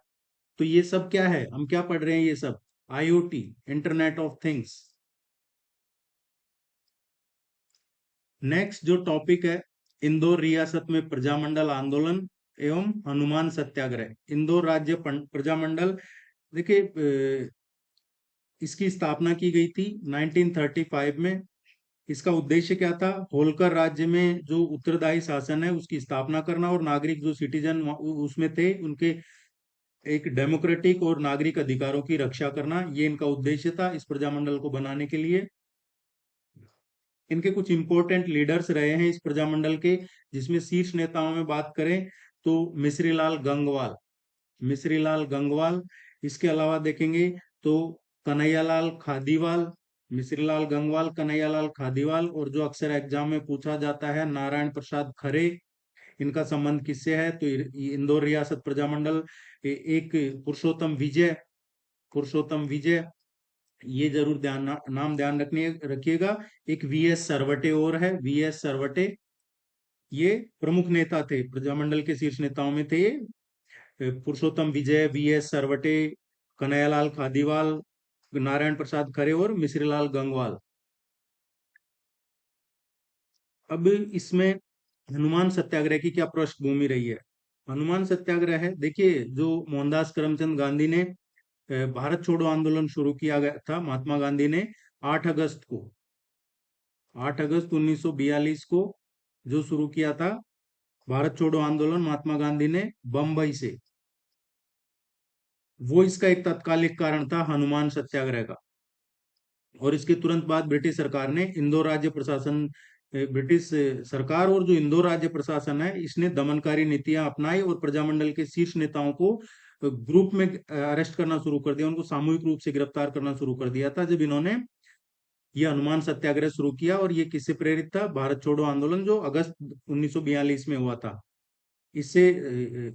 तो ये सब क्या है, हम क्या पढ़ रहे हैं? ये सब IoT, internet of things. Next जो टॉपिक है, इंदौर रियासत में प्रजामंडल आंदोलन एवं हनुमान सत्याग्रह। इंदौर राज्य प्रजामंडल, देखिए इसकी स्थापना की गई थी 1935 में। इसका उद्देश्य क्या था? होलकर राज्य में जो उत्तरदायी शासन है उसकी स्थापना करना, और नागरिक जो सिटीजन उसमें थे उनके एक डेमोक्रेटिक और नागरिक अधिकारों की रक्षा करना, ये इनका उद्देश्य था इस प्रजामंडल को बनाने के लिए। इनके कुछ इंपॉर्टेंट लीडर्स रहे हैं इस प्रजामंडल के, जिसमें शीर्ष नेताओं में बात करें तो मिश्रीलाल गंगवाल, मिश्रीलाल गंगवाल। इसके अलावा देखेंगे तो कन्हैयालाल खादीवाल, मिश्रीलाल गंगवाल, कन्हैयालाल खादीवाल। और जो अक्सर एग्जाम में पूछा जाता है, नारायण प्रसाद खरे। इनका संबंध किससे है? तो इंदौर रियासत प्रजामंडल एक पुरुषोत्तम विजय, पुरुषोत्तम विजय, ये जरूर नाम ध्यान रखिएगा। एक VS सरवटे और है, VS सरवटे, ये प्रमुख नेता थे, प्रजामंडल के शीर्ष नेताओं में थे ये। पुरुषोत्तम विजय, VS सरवटे, कन्हैयालाल खादीवाल, नारायण प्रसाद खरे और मिश्रीलाल गंगवाल। अब इसमें हनुमान सत्याग्रह की क्या पृष्ठभूमि रही है? हनुमान सत्याग्रह है, देखिए जो मोहनदास करमचंद गांधी ने भारत छोड़ो आंदोलन शुरू किया गया था, महात्मा गांधी ने 8 अगस्त को, 8 अगस्त 1942 को जो शुरू किया था भारत छोड़ो आंदोलन, महात्मा गांधी ने बंबई से, वो इसका एक तात्कालिक कारण था हनुमान सत्याग्रह का। और इसके तुरंत बाद ब्रिटिश सरकार ने इंदौर राज्य प्रशासन, ब्रिटिश सरकार और जो इंदौर राज्य प्रशासन है, इसने दमनकारी नीतियां अपनाई और प्रजामंडल के शीर्ष नेताओं को ग्रुप में अरेस्ट करना शुरू कर दिया, उनको सामूहिक रूप से गिरफ्तार करना शुरू कर दिया था जब इन्होंने ये हनुमान सत्याग्रह शुरू किया। और ये किससे प्रेरित था? भारत छोड़ो आंदोलन जो अगस्त 1942 में हुआ था। इससे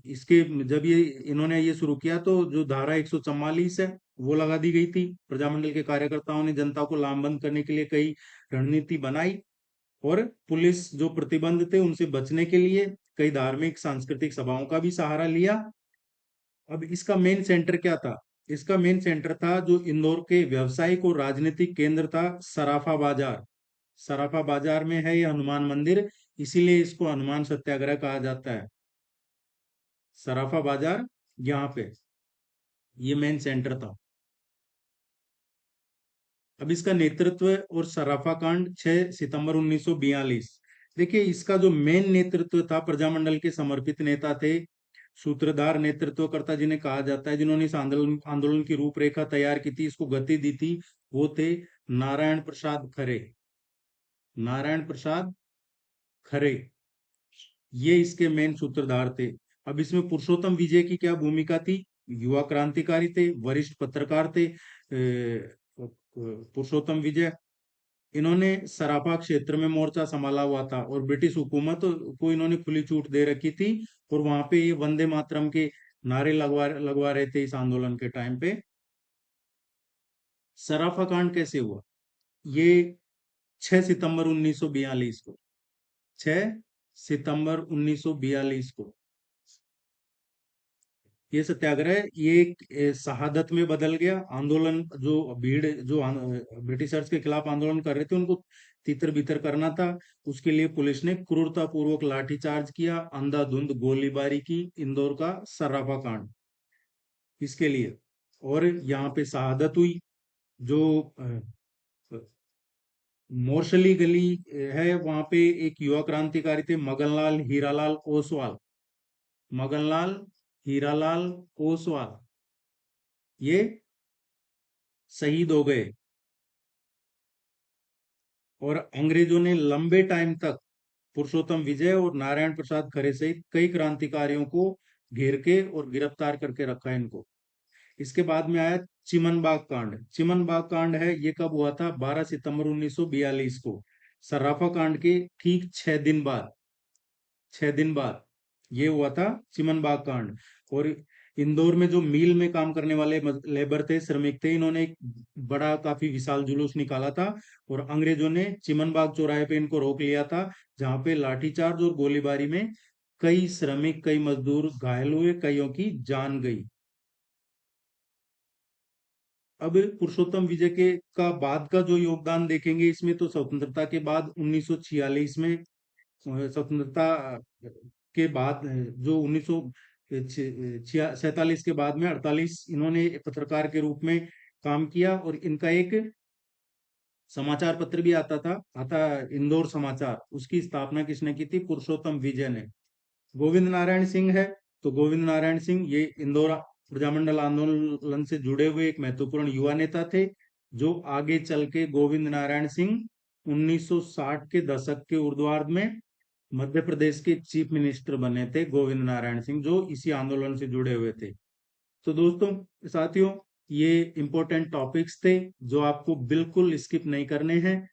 इसके जब ये इन्होंने ये शुरू किया तो जो धारा 144 है वो लगा दी गई थी। प्रजामंडल के कार्यकर्ताओं ने जनता को लामबंद करने के लिए कई रणनीति बनाई, और पुलिस जो प्रतिबंध थे उनसे बचने के लिए कई धार्मिक सांस्कृतिक सभाओं का भी सहारा लिया। अब इसका मेन सेंटर क्या था? इसका मेन सेंटर था जो इंदौर के व्यवसायिक और राजनीतिक केंद्र था, सराफा बाजार। सराफा बाजार में है ये हनुमान मंदिर, इसीलिए इसको हनुमान सत्याग्रह कहा जाता है। सराफा बाजार, यहाँ पे ये मेन सेंटर था। अब इसका नेतृत्व और सराफा कांड 6 सितंबर 1942। देखिए इसका जो मेन नेतृत्व था, प्रजामंडल के समर्पित नेता थे, सूत्रधार नेतृत्वकर्ता जिन्हें कहा जाता है, जिन्होंने इस आंदोलन आंदोलन की रूपरेखा तैयार की थी, इसको गति दी थी, वो थे नारायण प्रसाद खरे, नारायण प्रसाद खरे, ये इसके मेन सूत्रधार थे। अब इसमें पुरुषोत्तम विजय की क्या भूमिका थी? युवा क्रांतिकारी थे, वरिष्ठ पत्रकार थे पुरुषोत्तम विजय। इन्होंने सराफा क्षेत्र में मोर्चा संभाला हुआ था और ब्रिटिश हुकूमत को इन्होंने खुली छूट दे रखी थी, और वहां पे ये वंदे मातरम के नारे लगवा लगवा रहे थे इस आंदोलन के टाइम पे। सराफा कांड कैसे हुआ? ये 6 सितंबर 1942 को, 6 सितंबर 1942 को ये सत्याग्रह ये एक शहादत में बदल गया। आंदोलन जो भीड़ जो ब्रिटिशर्स के खिलाफ आंदोलन कर रहे थे उनको तितर बितर करना था। उसके लिए पुलिस ने क्रूरता पूर्वक लाठीचार्ज किया, अंधाधुंध गोलीबारी की, इंदौर का सर्राफा कांड इसके लिए। और यहाँ पे शहादत हुई। जो मोरशली गली है वहां पे एक युवा क्रांतिकारी थे, मगनलाल हीरालाल ओसवाल। मगनलाल हीरालाल ओसवाल ये शहीद हो गए। और अंग्रेजों ने लंबे टाइम तक पुरुषोत्तम विजय और नारायण प्रसाद खरे सहित कई क्रांतिकारियों को घेर के और गिरफ्तार करके रखा है इनको। इसके बाद में आया चिमन बाग कांड। चिमन बाग कांड है ये कब हुआ था? 12 सितंबर 1942 को, सर्राफा कांड के ठीक 6 दिन बाद, 6 दिन बाद ये हुआ था चिमन बाग कांड। और इंदौर में जो मिल में काम करने वाले लेबर थे, श्रमिक थे, इन्होंने एक बड़ा काफी विशाल जुलूस निकाला था और अंग्रेजों ने चिमन बाग चौराहे पे इनको रोक लिया था, जहां पे लाठीचार्ज और गोलीबारी में कई श्रमिक, कई मजदूर घायल हुए, कईयों की जान गई। अब पुरुषोत्तम विजय के का बाद का जो योगदान देखेंगे इसमें, तो स्वतंत्रता के बाद 1946 में, स्वतंत्रता के बाद जो 1947 के बाद में 48 इन्होंने पत्रकार के रूप में काम किया। और इनका एक समाचार पत्र भी आता इंदौर समाचार। उसकी स्थापना किसने की थी? पुरुषोत्तम विजय ने। गोविंद नारायण सिंह है, तो गोविंद नारायण सिंह ये इंदौर प्रजामंडल आंदोलन से जुड़े हुए एक महत्वपूर्ण युवा नेता थे, जो आगे चल के गोविंद नारायण सिंह 1960 के दशक के उर्ध्वार्ध में मध्य प्रदेश के चीफ मिनिस्टर बने थे। गोविंद नारायण सिंह जो इसी आंदोलन से जुड़े हुए थे। तो दोस्तों, साथियों, ये इंपॉर्टेंट टॉपिक्स थे जो आपको बिल्कुल स्किप नहीं करने हैं।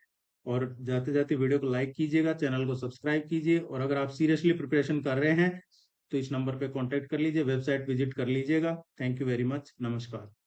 और जाते जाते वीडियो को लाइक कीजिएगा, चैनल को सब्सक्राइब कीजिए। और अगर आप सीरियसली प्रिपरेशन कर रहे हैं तो इस नंबर पे कांटेक्ट कर लीजिए, वेबसाइट विजिट कर लीजिएगा। Thank you very much. नमस्कार।